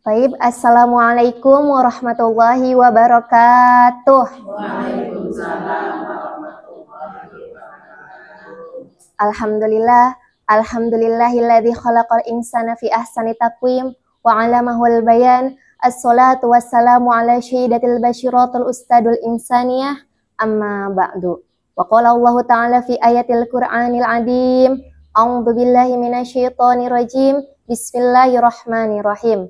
Baik, Assalamualaikum warahmatullahi wabarakatuh. Waalaikumsalam warahmatullahi wabarakatuh. Alhamdulillahilladzi khalaqal insana fi ahsani taqwim wa 'allamahul bayan. Assalatu wassalamu ala syaidatil basyiratul ustadul insaniyah amma ba'du. Wa qala Allah ta'ala fi ayatil Qur'anil adim. A'udzu billahi minasyaitonir rajim. Bismillahirrahmanirrahim.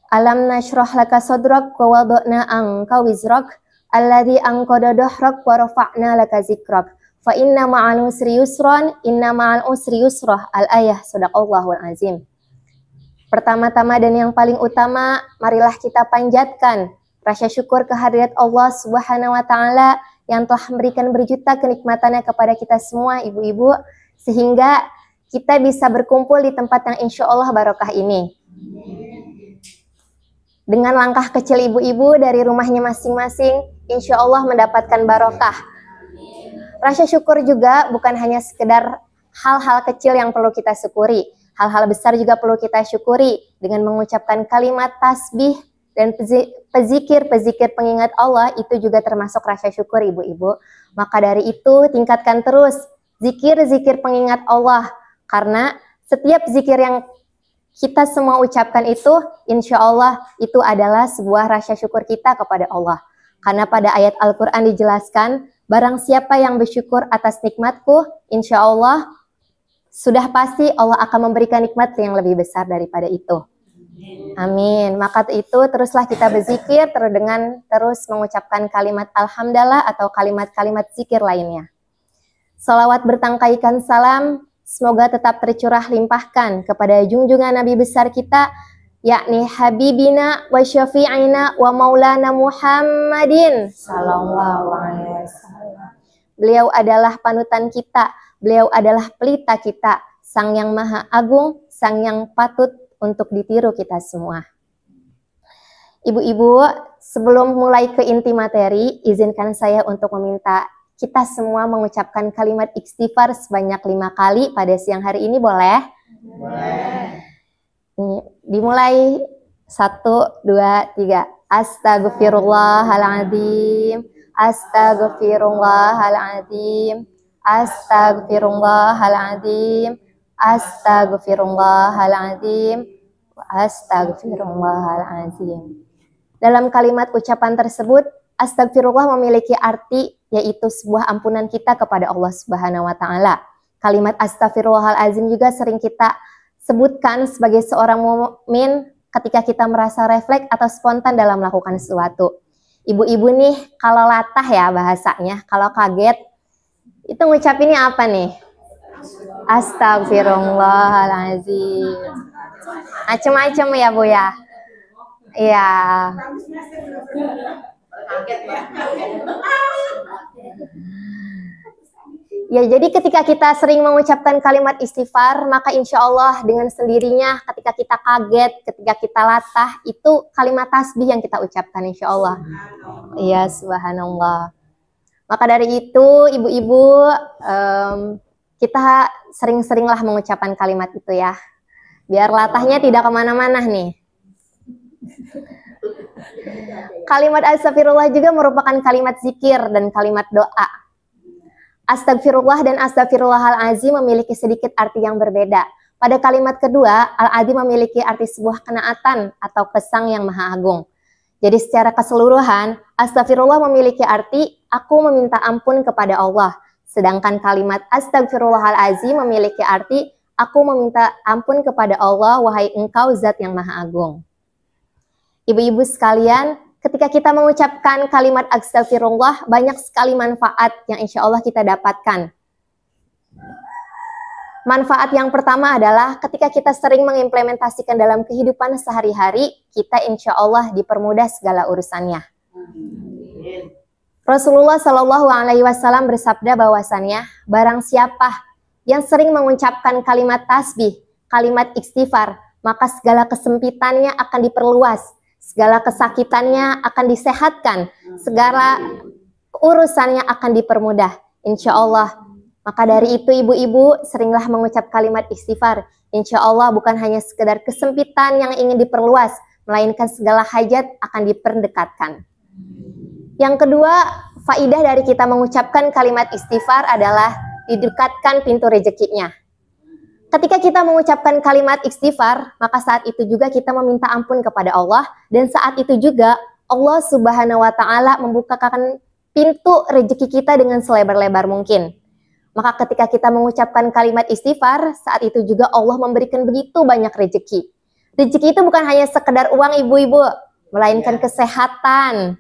Alam nashrah laka sadrak wa wada'na anka wizrak alladzi anqada dahrak wa rafa'na laka zikrak fa inna ma'al usri yusran inna ma'al usri yusrah. Al-ayah. Shadaqallahul azim. Pertama-tama dan yang paling utama, marilah kita panjatkan rasa syukur kehadirat Allah Subhanahu wa taala yang telah memberikan berjuta kenikmatannya kepada kita semua ibu-ibu, sehingga kita bisa berkumpul di tempat yang insya Allah barokah ini. Dengan langkah kecil ibu-ibu dari rumahnya masing-masing, insya Allah mendapatkan barokah. Rasa syukur juga bukan hanya sekedar hal-hal kecil yang perlu kita syukuri. Hal-hal besar juga perlu kita syukuri dengan mengucapkan kalimat tasbih dan pezikir-pezikir pengingat Allah, itu juga termasuk rasa syukur ibu-ibu. Maka dari itu tingkatkan terus zikir-zikir pengingat Allah, karena setiap zikir yang kita semua ucapkan itu, insya Allah itu adalah sebuah rasa syukur kita kepada Allah. Karena pada ayat Al-Quran dijelaskan, barang siapa yang bersyukur atas nikmatku, insya Allah sudah pasti Allah akan memberikan nikmat yang lebih besar daripada itu. Amin. Maka itu teruslah kita berzikir dengan terus mengucapkan kalimat Alhamdulillah atau kalimat-kalimat zikir lainnya. Salawat bertangkaikan salam semoga tetap tercurah limpahkan kepada junjungan Nabi besar kita, yakni Habibina wa Syafi'ina wa Maulana Muhammadin sallallahu alaihi wasallam. Beliau adalah panutan kita, beliau adalah pelita kita, sang yang maha agung, sang yang patut untuk ditiru kita semua. Ibu-ibu, sebelum mulai ke inti materi, izinkan saya untuk meminta kita semua mengucapkan kalimat istighfar sebanyak 5 kali pada siang hari ini, boleh? Boleh. Dimulai 1, 2, 3. Astagfirullahaladzim, astagfirullahaladzim, astagfirullahaladzim, astagfirullahaladzim, astagfirullahaladzim. Dalam kalimat ucapan tersebut, astagfirullah memiliki arti yaitu sebuah ampunan kita kepada Allah Subhanahu wa taala. Kalimat astagfirullahalazim juga sering kita sebutkan sebagai seorang mukmin ketika kita merasa refleks atau spontan dalam melakukan sesuatu. Ibu-ibu nih kalau latah ya bahasanya, kalau kaget itu ngucapinnya apa nih? Astagfirullahalazim. Macem-macem ya Bu ya. Iya. Ya, jadi ketika kita sering mengucapkan kalimat istighfar, maka insya Allah dengan sendirinya ketika kita kaget, ketika kita latah, itu kalimat tasbih yang kita ucapkan insya Allah. Iya, subhanallah. Maka dari itu, ibu-ibu, kita sering-seringlah mengucapkan kalimat itu ya. Biar latahnya tidak kemana-mana nih. Kalimat astagfirullah juga merupakan kalimat zikir dan kalimat doa. Astagfirullah dan astagfirullahalazim memiliki sedikit arti yang berbeda. Pada kalimat kedua, al-azim memiliki arti sebuah kenaatan atau kesang yang maha agung. Jadi secara keseluruhan, astagfirullah memiliki arti aku meminta ampun kepada Allah. Sedangkan kalimat astagfirullahalazim memiliki arti aku meminta ampun kepada Allah, wahai engkau zat yang maha agung. Ibu-ibu sekalian, ketika kita mengucapkan kalimat astagfirullah, banyak sekali manfaat yang insya Allah kita dapatkan. Manfaat yang pertama adalah ketika kita sering mengimplementasikan dalam kehidupan sehari-hari, kita insya Allah dipermudah segala urusannya. Rasulullah Shallallahu Alaihi Wasallam bersabda bahwasannya, barang siapa yang sering mengucapkan kalimat tasbih, kalimat istighfar, maka segala kesempitannya akan diperluas. Segala kesakitannya akan disehatkan, segala urusannya akan dipermudah. Insya Allah Maka dari itu ibu-ibu seringlah mengucap kalimat istighfar. Insya Allah bukan hanya sekedar kesempitan yang ingin diperluas, melainkan segala hajat akan diperdekatkan. Yang kedua, faidah dari kita mengucapkan kalimat istighfar adalah didekatkan pintu rezekinya. Ketika kita mengucapkan kalimat istighfar, maka saat itu juga kita meminta ampun kepada Allah, dan saat itu juga Allah Subhanahu wa Ta'ala membukakan pintu rezeki kita dengan selebar-lebar mungkin. Maka ketika kita mengucapkan kalimat istighfar, saat itu juga Allah memberikan begitu banyak rezeki. Rezeki itu bukan hanya sekedar uang ibu-ibu, melainkan kesehatan,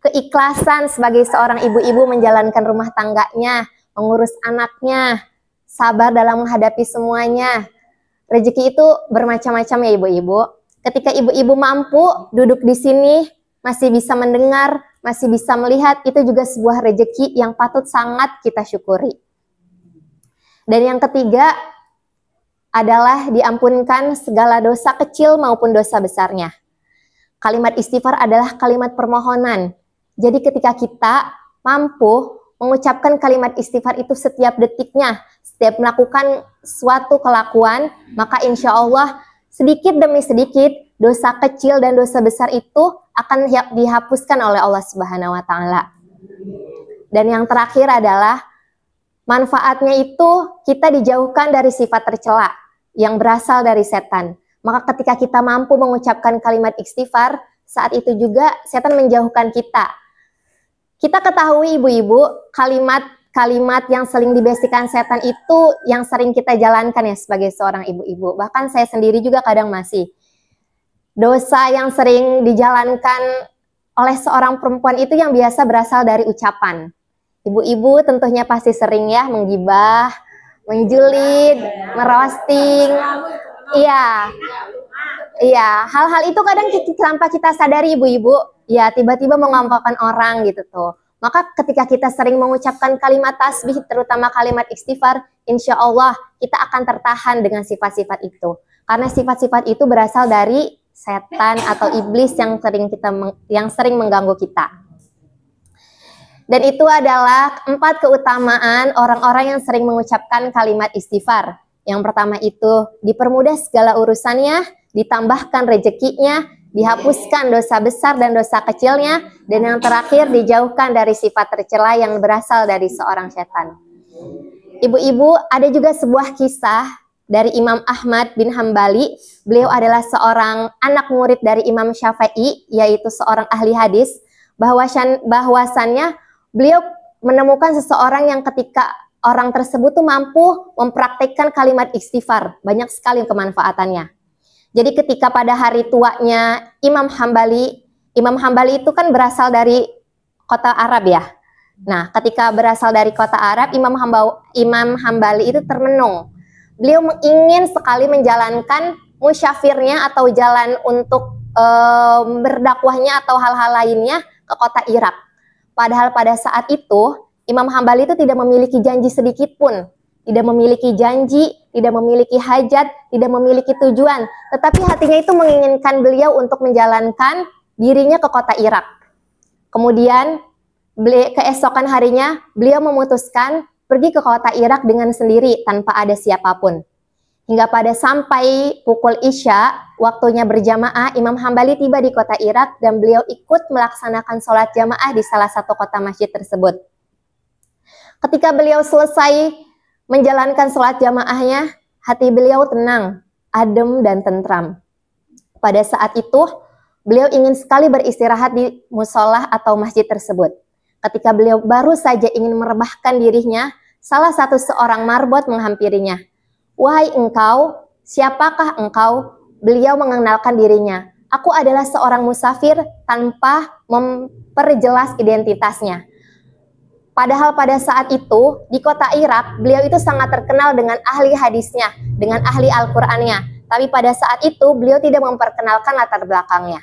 keikhlasan sebagai seorang ibu-ibu menjalankan rumah tangganya, mengurus anaknya, sabar dalam menghadapi semuanya. Rezeki itu bermacam-macam ya ibu-ibu. Ketika ibu-ibu mampu duduk di sini, masih bisa mendengar, masih bisa melihat, itu juga sebuah rezeki yang patut sangat kita syukuri. Dan yang ketiga adalah diampunkan segala dosa kecil maupun dosa besarnya. Kalimat istighfar adalah kalimat permohonan. Jadi ketika kita mampu mengucapkan kalimat istighfar itu setiap detiknya, setiap melakukan suatu kelakuan, maka insya Allah sedikit demi sedikit dosa kecil dan dosa besar itu akan dihapuskan oleh Allah Subhanahu wa Ta'ala. Dan yang terakhir adalah manfaatnya itu kita dijauhkan dari sifat tercela yang berasal dari setan. Maka ketika kita mampu mengucapkan kalimat istighfar, saat itu juga setan menjauhkan kita. Kita ketahui ibu-ibu, kalimat yang sering dibisikkan setan itu yang sering kita jalankan ya sebagai seorang ibu-ibu. Bahkan saya sendiri juga kadang masih. Dosa yang sering dijalankan oleh seorang perempuan itu yang biasa berasal dari ucapan. Ibu-ibu tentunya pasti sering ya menggibah, menjulid, merosting. Iya, hal-hal itu kadang tanpa kita sadari ibu-ibu, ya tiba-tiba mengampaukan orang gitu tuh. Maka ketika kita sering mengucapkan kalimat tasbih, terutama kalimat istighfar, insya Allah kita akan tertahan dengan sifat-sifat itu. Karena sifat-sifat itu berasal dari setan atau iblis yang sering mengganggu kita. Dan itu adalah 4 keutamaan orang-orang yang sering mengucapkan kalimat istighfar. Yang pertama itu dipermudah segala urusannya, ditambahkan rezekinya, dihapuskan dosa besar dan dosa kecilnya, dan yang terakhir dijauhkan dari sifat tercela yang berasal dari seorang setan. Ibu-ibu, ada juga sebuah kisah dari Imam Ahmad bin Hambali. Beliau adalah seorang anak murid dari Imam Syafi'i, yaitu seorang ahli hadis. Bahwasannya beliau menemukan seseorang yang ketika orang tersebut tuh mampu mempraktikkan kalimat istighfar, banyak sekali kemanfaatannya. Jadi ketika pada hari tuanya Imam Hambali itu kan berasal dari kota Arab ya. Nah, ketika berasal dari kota Arab, Imam Hambali itu termenung. Beliau ingin sekali menjalankan musyafirnya atau jalan untuk berdakwahnya atau hal-hal lainnya ke kota Irak. Padahal pada saat itu Imam Hambali itu tidak memiliki janji sedikit pun, tidak memiliki janji, tidak memiliki hajat, tidak memiliki tujuan, tetapi hatinya itu menginginkan beliau untuk menjalankan dirinya ke kota Irak. Kemudian keesokan harinya beliau memutuskan pergi ke kota Irak dengan sendiri tanpa ada siapapun. Hingga pada sampai pukul Isya, waktunya berjamaah, Imam Hambali tiba di kota Irak dan beliau ikut melaksanakan sholat jamaah di salah satu kota masjid tersebut. Ketika beliau selesai menjalankan sholat jamaahnya, hati beliau tenang, adem dan tentram. Pada saat itu, beliau ingin sekali beristirahat di musola atau masjid tersebut. Ketika beliau baru saja ingin merebahkan dirinya, salah satu seorang marbot menghampirinya. "Wahai engkau, siapakah engkau?" Beliau mengenalkan dirinya. "Aku adalah seorang musafir," tanpa memperjelas identitasnya. Padahal pada saat itu, di kota Irak, beliau itu sangat terkenal dengan ahli hadisnya, dengan ahli Al-Qur'annya. Tapi pada saat itu, beliau tidak memperkenalkan latar belakangnya.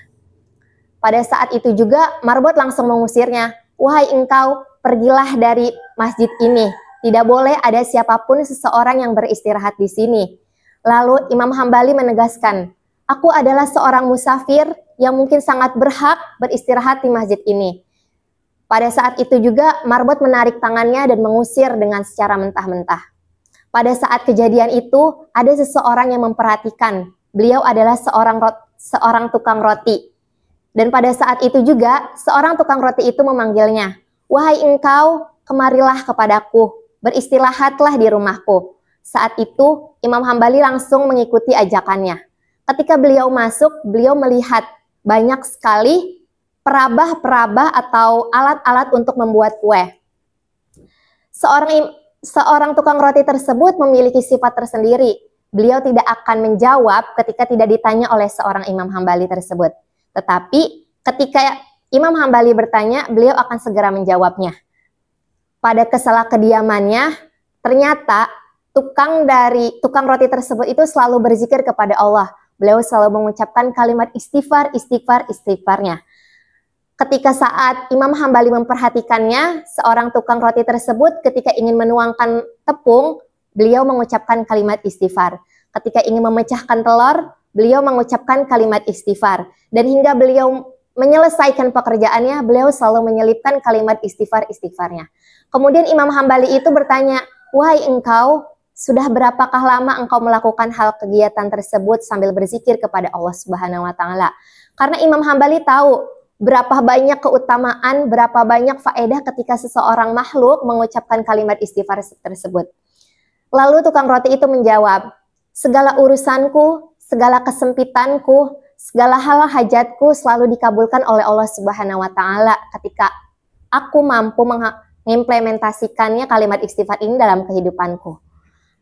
Pada saat itu juga, marbot langsung mengusirnya. "Wahai engkau, pergilah dari masjid ini. Tidak boleh ada siapapun seseorang yang beristirahat di sini." Lalu Imam Hambali menegaskan, "Aku adalah seorang musafir yang mungkin sangat berhak beristirahat di masjid ini." Pada saat itu juga Marbot menarik tangannya dan mengusir dengan secara mentah-mentah. Pada saat kejadian itu ada seseorang yang memperhatikan. Beliau adalah seorang tukang roti. Dan pada saat itu juga seorang tukang roti itu memanggilnya, "Wahai engkau, kemarilah kepadaku, beristirahatlah di rumahku." Saat itu Imam Hambali langsung mengikuti ajakannya. Ketika beliau masuk, beliau melihat banyak sekali perabah-perabah atau alat-alat untuk membuat kue. Seorang tukang roti tersebut memiliki sifat tersendiri. Beliau tidak akan menjawab ketika tidak ditanya oleh seorang Imam Hambali tersebut. Tetapi ketika Imam Hambali bertanya, beliau akan segera menjawabnya. Pada kesela kediamannya, ternyata tukang roti tersebut itu selalu berzikir kepada Allah. Beliau selalu mengucapkan kalimat istighfarnya. Ketika saat Imam Hambali memperhatikannya, seorang tukang roti tersebut ketika ingin menuangkan tepung, beliau mengucapkan kalimat istighfar. Ketika ingin memecahkan telur, beliau mengucapkan kalimat istighfar. Dan hingga beliau menyelesaikan pekerjaannya, beliau selalu menyelipkan kalimat istighfarnya. Kemudian Imam Hambali itu bertanya, "Wahai engkau, sudah berapakah lama engkau melakukan hal kegiatan tersebut sambil berzikir kepada Allah Subhanahu wa Ta'ala?" Karena Imam Hambali tahu berapa banyak keutamaan, berapa banyak faedah ketika seseorang makhluk mengucapkan kalimat istighfar tersebut. Lalu tukang roti itu menjawab, "Segala urusanku, segala kesempitanku, segala hal hajatku selalu dikabulkan oleh Allah Subhanahu wa Ta'ala ketika aku mampu mengimplementasikannya kalimat istighfar ini dalam kehidupanku."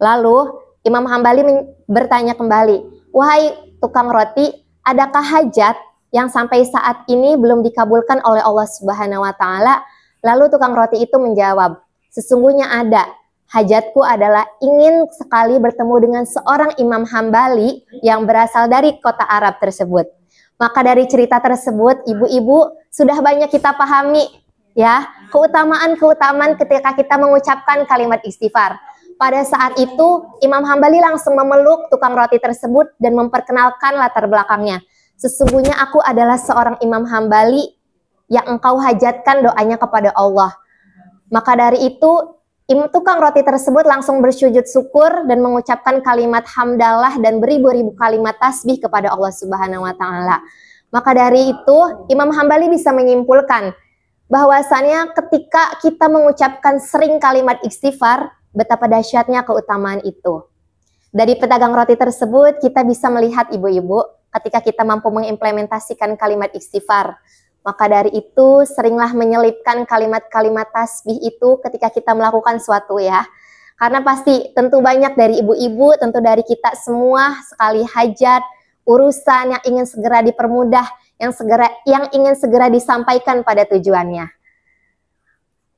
Lalu Imam Hambali bertanya kembali, "Wahai tukang roti, adakah hajat yang sampai saat ini belum dikabulkan oleh Allah Subhanahu wa Ta'ala?" Lalu tukang roti itu menjawab, "Sesungguhnya ada. Hajatku adalah ingin sekali bertemu dengan seorang Imam Hambali yang berasal dari kota Arab tersebut." Maka dari cerita tersebut, ibu-ibu, sudah banyak kita pahami ya, keutamaan ketika kita mengucapkan kalimat istighfar. Pada saat itu, Imam Hambali langsung memeluk tukang roti tersebut dan memperkenalkan latar belakangnya. "Sesungguhnya aku adalah seorang Imam Hambali yang engkau hajatkan doanya kepada Allah." Maka dari itu, tukang roti tersebut langsung bersujud syukur dan mengucapkan kalimat hamdalah dan beribu-ribu kalimat tasbih kepada Allah Subhanahu wa Ta'ala. Maka dari itu, Imam Hambali bisa menyimpulkan bahwasannya ketika kita mengucapkan sering kalimat istighfar, betapa dahsyatnya keutamaan itu. Dari pedagang roti tersebut, kita bisa melihat ibu-ibu, ketika kita mampu mengimplementasikan kalimat istighfar, maka dari itu seringlah menyelipkan kalimat-kalimat tasbih itu ketika kita melakukan suatu ya. Karena pasti tentu banyak dari ibu-ibu, tentu dari kita semua sekali hajat, urusan yang ingin segera dipermudah, yang ingin segera disampaikan pada tujuannya.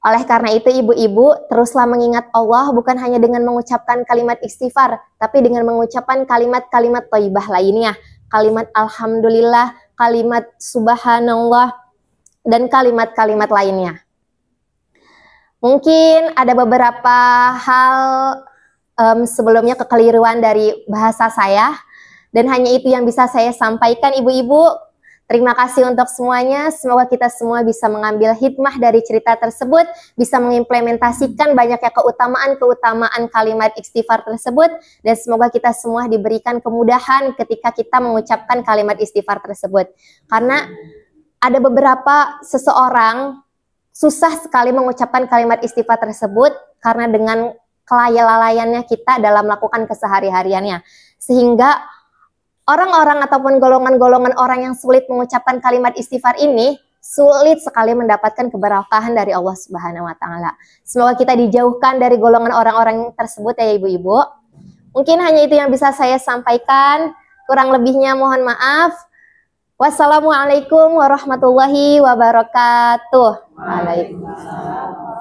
Oleh karena itu ibu-ibu, teruslah mengingat Allah bukan hanya dengan mengucapkan kalimat istighfar, tapi dengan mengucapkan kalimat-kalimat thayyibah lainnya. Kalimat alhamdulillah, kalimat subhanallah, dan kalimat-kalimat lainnya. Mungkin ada beberapa hal sebelumnya kekeliruan dari bahasa saya, dan hanya itu yang bisa saya sampaikan ibu-ibu. Terima kasih untuk semuanya, semoga kita semua bisa mengambil hikmah dari cerita tersebut, bisa mengimplementasikan banyaknya keutamaan-keutamaan kalimat istighfar tersebut, dan semoga kita semua diberikan kemudahan ketika kita mengucapkan kalimat istighfar tersebut. Karena ada beberapa seseorang susah sekali mengucapkan kalimat istighfar tersebut, karena dengan kelalaiannya kita dalam melakukan kesehari-hariannya. Sehingga orang-orang ataupun golongan-golongan orang yang sulit mengucapkan kalimat istighfar ini sulit sekali mendapatkan keberkahan dari Allah Subhanahu wa Ta'ala. Semoga kita dijauhkan dari golongan orang-orang tersebut ya ibu-ibu. Mungkin hanya itu yang bisa saya sampaikan. Kurang lebihnya mohon maaf. Wassalamualaikum warahmatullahi wabarakatuh. Waalaikumsalam.